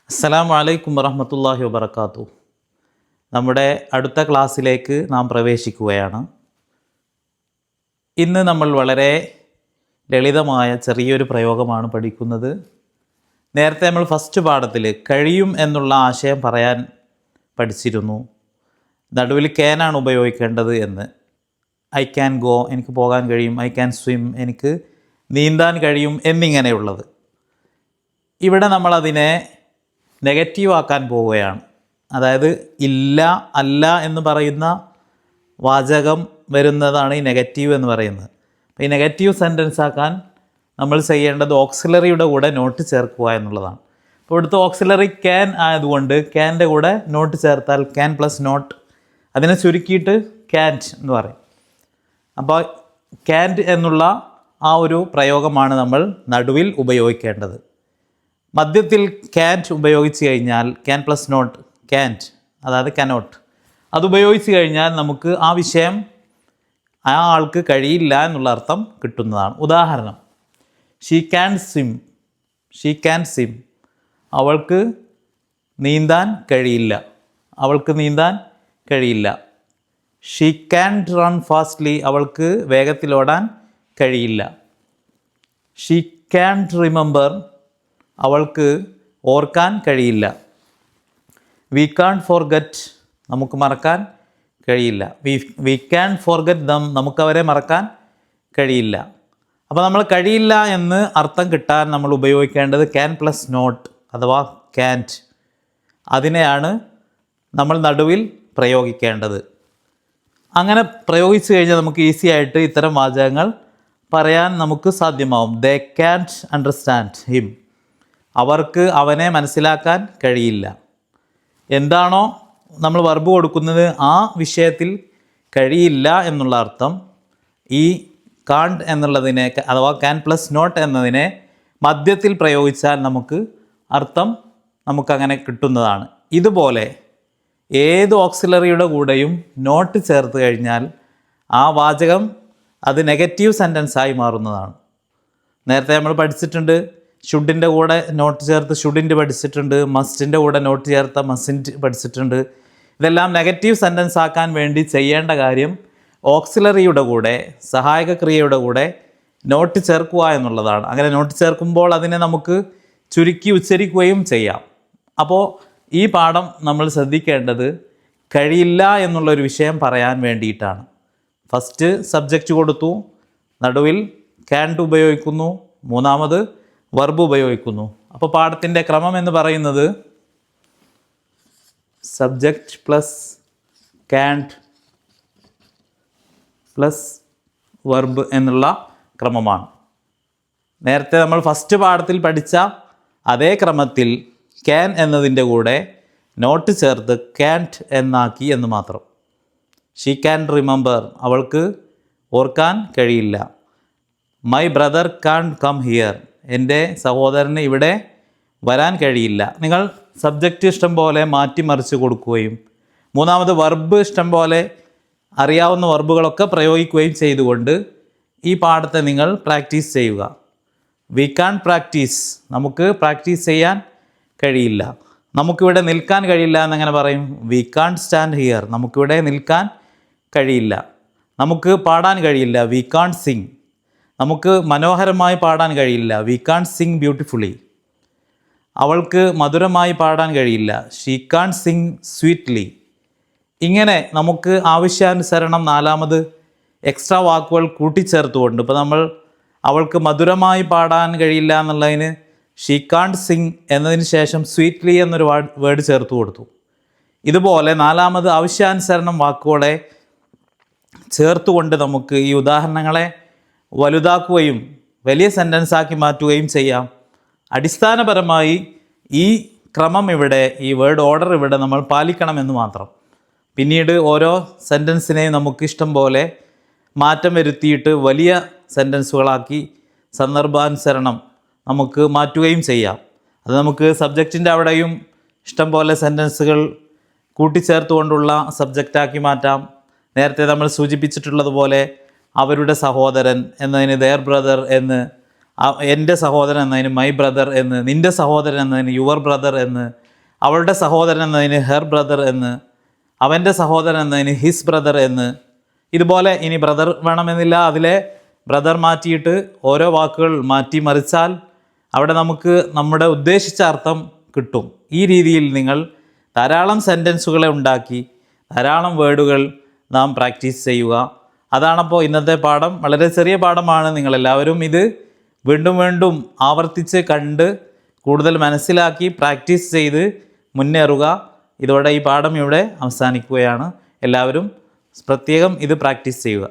അസ്സലാമു അലൈക്കും വറഹ്മത്തുള്ളാഹി വബറകാതുഹു. നമ്മുടെ അടുത്ത ക്ലാസ്സിലേക്ക് നാം പ്രവേശിക്കുകയാണ്. ഇന്ന് നമ്മൾ വളരെ ലളിതമായ ചെറിയൊരു പ്രയോഗമാണ് പഠിക്കുന്നത്. നേരത്തെ നമ്മൾ ഫസ്റ്റ് പാഠത്തിൽ കഴിയും എന്നുള്ള ആശയം പറയാൻ പഠിച്ചിരുന്നു. നടുവിൽ ക്യാനാണ് ഉപയോഗിക്കേണ്ടത് എന്ന്. ഐ ക്യാൻ ഗോ, എനിക്ക് പോകാൻ കഴിയും. ഐ ക്യാൻ സ്വിം, എനിക്ക് നീന്താൻ കഴിയും എന്നിങ്ങനെയുള്ളത്. ഇവിടെ നമ്മളതിനെ നെഗറ്റീവ് ആക്കാൻ പോവുകയാണ്. അതായത് ഇല്ല, അല്ല എന്ന് പറയുന്ന വാചകം വരുന്നതാണ് ഈ നെഗറ്റീവ് എന്ന് പറയുന്നത്. അപ്പോൾ ഈ നെഗറ്റീവ് സെൻറ്റൻസ് ആക്കാൻ നമ്മൾ ചെയ്യേണ്ടത് ഓക്സിലറിയുടെ കൂടെ നോട്ട് ചേർക്കുക എന്നുള്ളതാണ്. അപ്പോൾ ഇവിടുത്തെ ഓക്സിലറി ക്യാൻ ആയതുകൊണ്ട് ക്യാൻ്റെ കൂടെ നോട്ട് ചേർത്താൽ ക്യാൻ പ്ലസ് നോട്ട്, അതിനെ ചുരുക്കിയിട്ട് ക്യാൻറ്റ് എന്ന് പറയും. അപ്പോൾ ക്യാൻറ്റ് എന്നുള്ള ആ ഒരു പ്രയോഗമാണ് നമ്മൾ നടുവിൽ ഉപയോഗിക്കേണ്ടത്. മധ്യത്തിൽ ക്യാൻറ്റ് ഉപയോഗിച്ച് കഴിഞ്ഞാൽ ക്യാൻ പ്ലസ് നോട്ട് ക്യാൻറ്റ്, അതായത് കനോട്ട്, അതുപയോഗിച്ച് കഴിഞ്ഞാൽ നമുക്ക് ആ വിഷയം ആ ആൾക്ക് കഴിയില്ല എന്നുള്ള അർത്ഥം കിട്ടുന്നതാണ്. ഉദാഹരണം, she can swim, she can swim, അവൾക്ക് നീന്താൻ കഴിയില്ല, അവൾക്ക് നീന്താൻ കഴിയില്ല. ഷീ ക്യാൻറ്റ് റൺ ഫാസ്റ്റ്ലി, അവൾക്ക് വേഗത്തിലോടാൻ കഴിയില്ല. ഷീ ക്യാൻറ്റ് റിമെമ്പർ, അവൾക്ക് ഓർക്കാൻ കഴിയില്ല. വി കാൺ ഫോർഗറ്റ്, നമുക്ക് മറക്കാൻ കഴിയില്ല. വി ക്യാൻ ഫോർഗറ്റ് ദം, നമുക്കവരെ മറക്കാൻ കഴിയില്ല. അപ്പോൾ നമ്മൾ കഴിയില്ല എന്ന് അർത്ഥം കിട്ടാൻ നമ്മൾ ഉപയോഗിക്കേണ്ടത് ക്യാൻ പ്ലസ് നോട്ട് അഥവാ ക്യാൻറ്റ്, അതിനെയാണ് നമ്മൾ നടുവിൽ പ്രയോഗിക്കേണ്ടത്. അങ്ങനെ പ്രയോഗിച്ചു കഴിഞ്ഞാൽ നമുക്ക് ഈസി ആയിട്ട് ഇത്തരം വാചകങ്ങൾ പറയാൻ നമുക്ക് സാധ്യമാവും. ദേ ക്യാൻറ്റ് അണ്ടർസ്റ്റാൻഡ് ഹിം, അവർക്ക് അവനെ മനസ്സിലാക്കാൻ കഴിയില്ല. എന്താണോ നമ്മൾ വെർബ് കൊടുക്കുന്നത് ആ വിഷയത്തിൽ കഴിയില്ല എന്നുള്ള അർത്ഥം ഈ കാണ്ട് എന്നുള്ളതിനെ അഥവാ ക്യാൻ പ്ലസ് നോട്ട് എന്നതിനെ മധ്യത്തിൽ പ്രയോഗിച്ചാൽ അർത്ഥം നമുക്കങ്ങനെ കിട്ടുന്നതാണ്. ഇതുപോലെ ഏത് ഓക്സിലറിയുടെ കൂടെയും നോട്ട് ചേർത്ത് കഴിഞ്ഞാൽ ആ വാചകം അത് നെഗറ്റീവ് സെൻറ്റൻസായി മാറുന്നതാണ്. നേരത്തെ നമ്മൾ പഠിച്ചിട്ടുണ്ട്, ഷുഡിൻ്റെ കൂടെ നോട്ട് ചേർത്ത് ഷുഡിൻ്റെ പഠിച്ചിട്ടുണ്ട്, മസ്റ്റിൻ്റെ കൂടെ നോട്ട് ചേർത്ത മസിൻറ്റ് പഠിച്ചിട്ടുണ്ട്. ഇതെല്ലാം നെഗറ്റീവ് സെൻറ്റൻസ് ആക്കാൻ വേണ്ടി ചെയ്യേണ്ട കാര്യം ഓക്സിലറിയുടെ കൂടെ, സഹായക ക്രിയയുടെ കൂടെ നോട്ട് ചേർക്കുക എന്നുള്ളതാണ്. അങ്ങനെ നോട്ട് ചേർക്കുമ്പോൾ അതിനെ നമുക്ക് ചുരുക്കി ഉച്ചരിക്കുകയും ചെയ്യാം. അപ്പോൾ ഈ പാഠം നമ്മൾ ശ്രദ്ധിക്കേണ്ടത് കഴിയില്ല എന്നുള്ളൊരു വിഷയം പറയാൻ വേണ്ടിയിട്ടാണ്. ഫസ്റ്റ് സബ്ജക്റ്റ് കൊടുത്തു, നടുവിൽ ക്യാൻറ്റ് ഉപയോഗിക്കുന്നു, മൂന്നാമത് വെർബ് ഉപയോഗിക്കുന്നു. അപ്പോൾ പാഠത്തിൻ്റെ ക്രമം എന്ന് പറയുന്നത് subject plus can't plus verb എന്നുള്ള ക്രമമാണ്. നേരത്തെ നമ്മൾ ഫസ്റ്റ് പാഠത്തിൽ പഠിച്ച അതേ ക്രമത്തിൽ ക്യാൻ എന്നതിൻ്റെ കൂടെ നോട്ട് ചേർത്ത് ക്യാൻറ്റ് എന്നാക്കി എന്ന് മാത്രം. ഷീ ക്യാൻ റിമെമ്പർ, അവൾക്ക് ഓർക്കാൻ കഴിയില്ല. My brother can come here, എൻ്റെ സഹോദരന് ഇവിടെ വരാൻ കഴിയില്ല. നിങ്ങൾ സബ്ജക്റ്റ് ഇഷ്ടം പോലെ മാറ്റിമറിച്ച് കൊടുക്കുകയും മൂന്നാമത് വെർബ് ഇഷ്ടം പോലെ അറിയാവുന്ന വെർബുകളൊക്കെ പ്രയോഗിക്കുകയും ചെയ്തുകൊണ്ട് ഈ പാഠത്തെ നിങ്ങൾ പ്രാക്ടീസ് ചെയ്യുക. വി കാൺ പ്രാക്ടീസ്, നമുക്ക് പ്രാക്ടീസ് ചെയ്യാൻ കഴിയില്ല. നമുക്കിവിടെ നിൽക്കാൻ കഴിയില്ല എന്നെങ്ങനെ പറയും? വി കാൺ സ്റ്റാൻഡ് ഹിയർ, നമുക്കിവിടെ നിൽക്കാൻ കഴിയില്ല. നമുക്ക് പാടാൻ കഴിയില്ല, വി കാൺ സിങ്, നമുക്ക് മനോഹരമായി പാടാൻ കഴിയില്ല, വി കാൺ സിങ് ബ്യൂട്ടിഫുള്ളി. അവൾക്ക് മധുരമായി പാടാൻ കഴിയില്ല, ഷീ കാൺ സിങ് സ്വീറ്റ്ലി. ഇങ്ങനെ നമുക്ക് ആവശ്യാനുസരണം നാലാമത് എക്സ്ട്രാ വാക്കുകൾ കൂട്ടിച്ചേർത്തുകൊണ്ട്, ഇപ്പോൾ നമ്മൾ അവൾക്ക് മധുരമായി പാടാൻ കഴിയില്ല എന്നുള്ളതിന് ഷീ കാൺ സിങ് എന്നതിന് ശേഷം സ്വീറ്റ്ലി എന്നൊരു വേർഡ് ചേർത്ത് കൊടുത്തു. ഇതുപോലെ നാലാമത് ആവശ്യാനുസരണം വാക്കുകളെ ചേർത്തുകൊണ്ട് നമുക്ക് ഈ ഉദാഹരണങ്ങളെ വലുതാക്കുകയും വലിയ സെൻറ്റൻസാക്കി മാറ്റുകയും ചെയ്യാം. അടിസ്ഥാനപരമായി ഈ ക്രമം ഇവിടെ, ഈ വേർഡ് ഓർഡർ ഇവിടെ നമ്മൾ പാലിക്കണമെന്ന് മാത്രം. പിന്നീട് ഓരോ സെൻറ്റൻസിനെയും നമുക്ക് ഇഷ്ടം പോലെ മാറ്റം വരുത്തിയിട്ട് വലിയ സെൻറ്റൻസുകളാക്കി സന്ദർഭാനുസരണം നമുക്ക് മാറ്റുകയും ചെയ്യാം. അത് നമുക്ക് സബ്ജക്റ്റിൻ്റെ അവിടെയും ഇഷ്ടം പോലെ സെൻറ്റൻസുകൾ കൂട്ടിച്ചേർത്തുകൊണ്ടുള്ള സബ്ജക്റ്റാക്കി മാറ്റാം. നേരത്തെ നമ്മൾ സൂചിപ്പിച്ചിട്ടുള്ളതുപോലെ അവരുടെ സഹോദരൻ എന്നതിന് ദെയർ ബ്രദർ എന്ന്, എൻ്റെ സഹോദരൻ എന്നതിന് മൈ ബ്രദർ എന്ന്, നിൻ്റെ സഹോദരൻ എന്നതിന് യുവർ ബ്രദർ എന്ന്, അവളുടെ സഹോദരൻ എന്നതിന് ഹെർ ബ്രദർ എന്ന്, അവൻ്റെ സഹോദരൻ എന്നതിന് ഹിസ് ബ്രദർ എന്ന്. ഇതുപോലെ ഇനി ബ്രദർ വേണമെന്നില്ല, അതിലെ ബ്രദർ മാറ്റിയിട്ട് ഓരോ വാക്കുകൾ മാറ്റി മറിച്ചാൽ അവിടെ നമുക്ക് നമ്മുടെ ഉദ്ദേശിച്ച അർത്ഥം കിട്ടും. ഈ രീതിയിൽ നിങ്ങൾ ധാരാളം സെൻറ്റൻസുകളെ ഉണ്ടാക്കി ധാരാളം വേർഡുകൾ നാം പ്രാക്ടീസ് ചെയ്യുക. അതാണപ്പോൾ ഇന്നത്തെ പാഠം. വളരെ ചെറിയ പാഠമാണ്. നിങ്ങളെല്ലാവരും ഇത് വീണ്ടും വീണ്ടും ആവർത്തിച്ച് കണ്ട് കൂടുതൽ മനസ്സിലാക്കി പ്രാക്ടീസ് ചെയ്ത് മുന്നേറുക. ഇതോടെ ഈ പാഠം ഇവിടെ അവസാനിക്കുകയാണ്. എല്ലാവരും പ്രത്യേകം ഇത് പ്രാക്ടീസ് ചെയ്യുക.